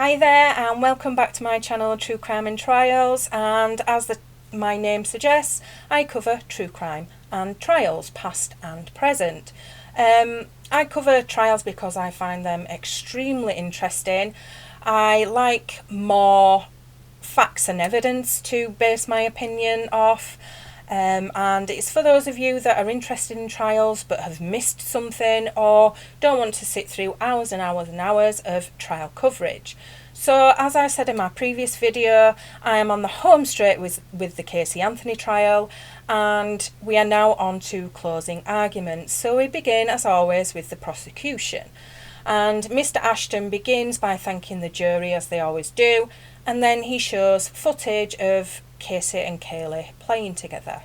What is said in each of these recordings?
Hi there and welcome back to my channel True Crime and Trials, and as my name suggests, I cover true crime and trials, past and present. I cover trials because I find them extremely interesting. I like more facts and evidence to base my opinion off. And it's for those of you that are interested in trials but have missed something or don't want to sit through hours and hours and hours of trial coverage. So as I said in my previous video, I am on the home straight with the Casey Anthony trial, and we are now on to closing arguments. So we begin as always with the prosecution, and Mr. Ashton begins by thanking the jury as they always do, and then he shows footage of Casey and Kaylee playing together.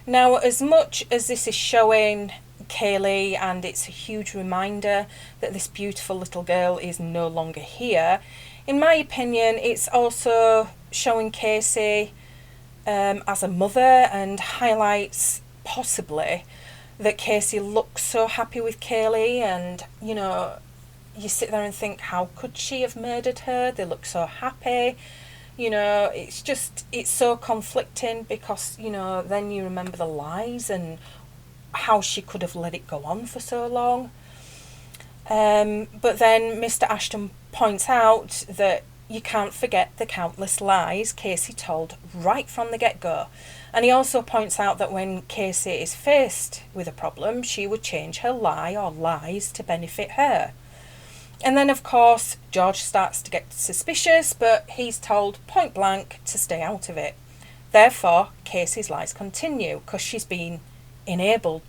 Now, as much as this is showing Kaylee, and it's a huge reminder that this beautiful little girl is no longer here, in my opinion it's also showing Casey as a mother, and highlights possibly that Casey looks so happy with Kaylee, and you sit there and think, how could she have murdered her? They look so happy. It's so conflicting because then you remember the lies and how she could have let it go on for so long. But then Mr. Ashton points out that you can't forget the countless lies Casey told right from the get-go. And he also points out that when Casey is faced with a problem, she would change her lie or lies to benefit her. And then, of course, George starts to get suspicious, but he's told point blank to stay out of it. Therefore, Casey's lies continue because she's been enabled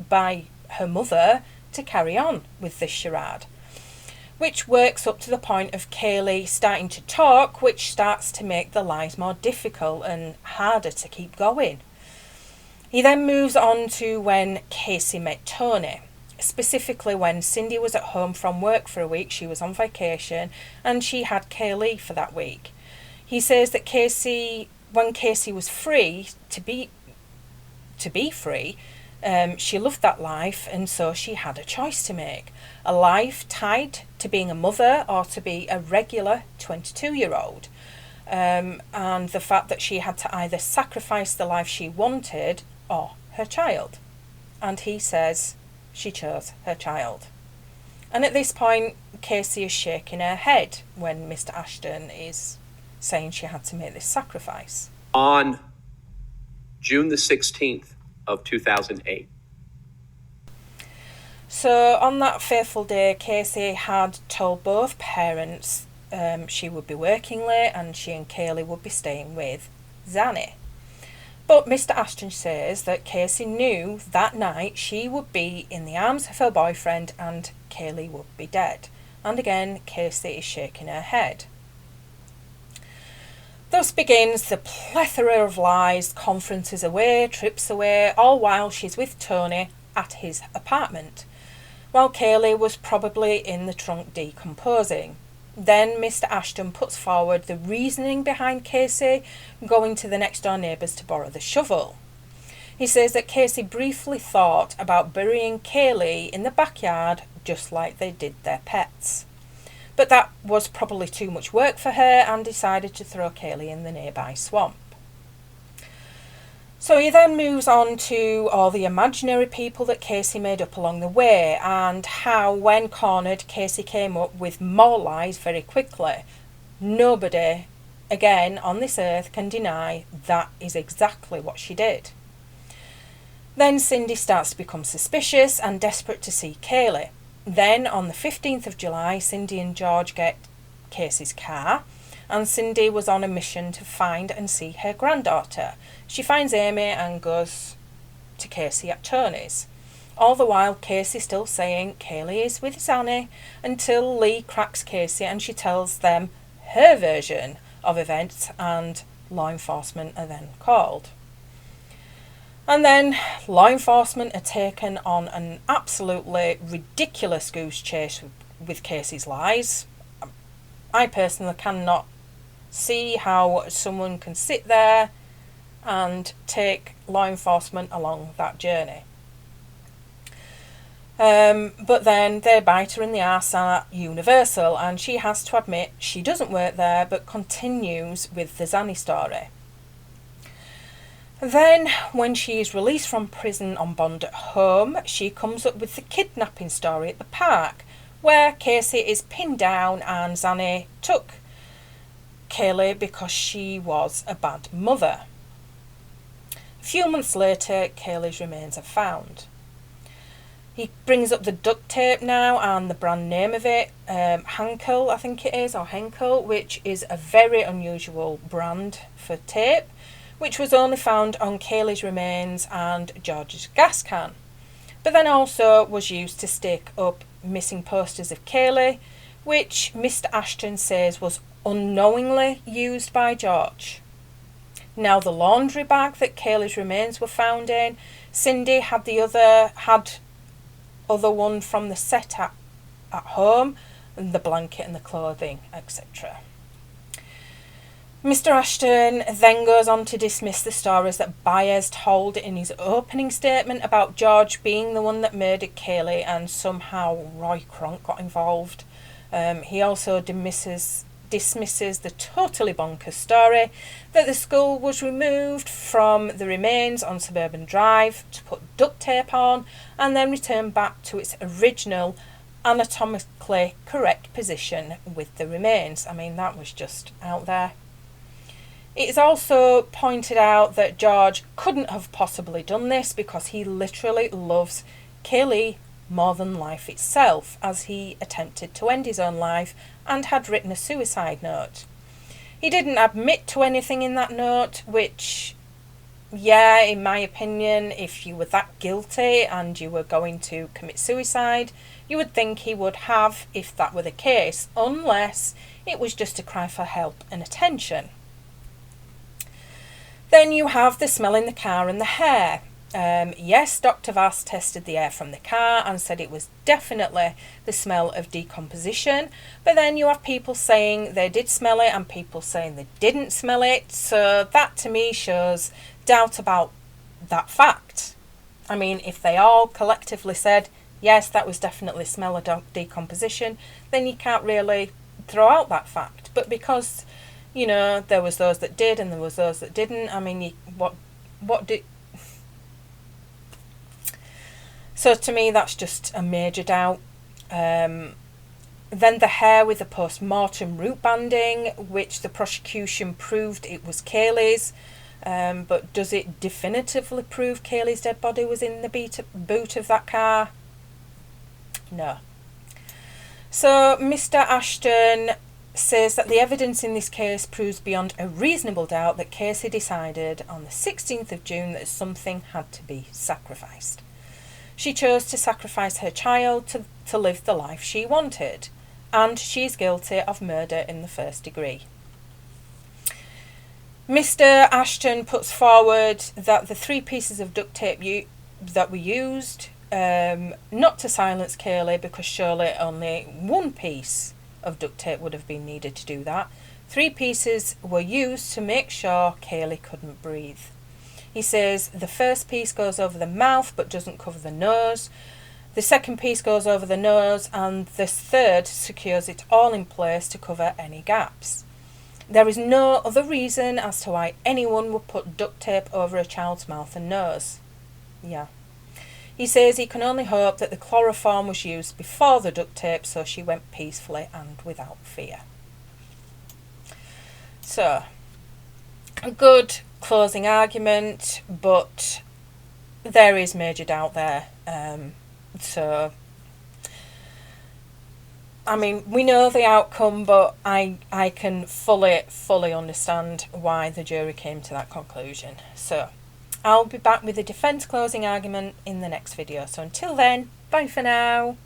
by her mother to carry on with this charade, which works up to the point of Kaylee starting to talk, which starts to make the lies more difficult and harder to keep going. He then moves on to when Casey met Tony, specifically when Cindy was at home from work for a week. She was on vacation and she had Kaylee for that week. He says that when Casey was free to be free, she loved that life, and so she had a choice to make. A life tied to being a mother or to be a regular 22-year-old. And the fact that she had to either sacrifice the life she wanted or her child. And he says she chose her child. And at this point, Casey is shaking her head when Mr. Ashton is saying she had to make this sacrifice. On June the 16th of 2008. So on that fateful day, Casey had told both parents she would be working late and she and Kaylee would be staying with Zanny. But Mr. Ashton says that Casey knew that night she would be in the arms of her boyfriend and Kaylee would be dead. And again, Casey is shaking her head. Thus begins the plethora of lies, conferences away, trips away, all while she's with Tony at his apartment, while Kaylee was probably in the trunk decomposing. Then Mr. Ashton puts forward the reasoning behind Casey going to the next door neighbours to borrow the shovel. He says that Casey briefly thought about burying Kaylee in the backyard just like they did their pets. But that was probably too much work for her and decided to throw Kaylee in the nearby swamp. So he then moves on to all the imaginary people that Casey made up along the way, and how when cornered, Casey came up with more lies very quickly. Nobody, again, on this earth can deny that is exactly what she did. Then Cindy starts to become suspicious and desperate to see Kaylee. Then on the 15th of July, Cindy and George get Casey's car, and Cindy was on a mission to find and see her granddaughter. She finds Amy and goes to Casey at Tony's. All the while, Casey still saying Kaylee is with Zanny, until Lee cracks Casey and she tells them her version of events, and law enforcement are then called. And then law enforcement are taken on an absolutely ridiculous goose chase with Casey's lies. I personally cannot see how someone can sit there and take law enforcement along that journey. But then they bite her in the arse at Universal, and she has to admit she doesn't work there but continues with the Zanny story. Then, when she is released from prison on bond at home, she comes up with the kidnapping story at the park, where Casey is pinned down and Zanny took Kaylee because she was a bad mother. A few months later, Kaylee's remains are found. He brings up the duct tape now and the brand name of it, Henkel, I think it is, or Henkel, which is a very unusual brand for tape, which was only found on Kaylee's remains and George's gas can, but then also was used to stick up missing posters of Kaylee, which Mr. Ashton says was unknowingly used by George. Now, the laundry bag that Kaylee's remains were found in, Cindy had other one from the set at home, and the blanket and the clothing, etc. Mr. Ashton then goes on to dismiss the stories that Baez told in his opening statement about George being the one that murdered Kaylee and somehow Roy Kronk got involved. He also dismisses the totally bonkers story that the skull was removed from the remains on Suburban Drive to put duct tape on and then returned back to its original anatomically correct position with the remains. I mean, that was just out there. It is also pointed out that George couldn't have possibly done this because he literally loves Kaylee more than life itself, as he attempted to end his own life and had written a suicide note. He didn't admit to anything in that note, which, yeah, in my opinion, if you were that guilty and you were going to commit suicide, you would think he would have if that were the case, unless it was just a cry for help and attention. Then you have the smell in the car and the hair. Yes, Dr. Vass tested the air from the car and said it was definitely the smell of decomposition, but then you have people saying they did smell it and people saying they didn't smell it, so that to me shows doubt about that fact. I mean, if they all collectively said, yes, that was definitely smell of decomposition, then you can't really throw out that fact. But because, you know, there was those that did and there was those that didn't, I mean, what did... So to me, that's just a major doubt. Then the hair with the post-mortem root banding, which the prosecution proved it was Kaylee's. But does it definitively prove Kaylee's dead body was in the boot of that car? No. So Mr. Ashton says that the evidence in this case proves beyond a reasonable doubt that Casey decided on the 16th of June that something had to be sacrificed. She chose to sacrifice her child to live the life she wanted, and she's guilty of murder in the first degree. Mr. Ashton puts forward that the 3 pieces of duct tape that were used, not to silence Kaylee, because surely only 1 piece of duct tape would have been needed to do that. 3 pieces were used to make sure Kaylee couldn't breathe. He says the first piece goes over the mouth but doesn't cover the nose. The second piece goes over the nose, and the third secures it all in place to cover any gaps. There is no other reason as to why anyone would put duct tape over a child's mouth and nose. Yeah. He says he can only hope that the chloroform was used before the duct tape, so she went peacefully and without fear. So, a good closing argument, but there is major doubt there. So, I mean, we know the outcome, but I can fully understand why the jury came to that conclusion. So, I'll be back with the defence closing argument in the next video. So until then, bye for now.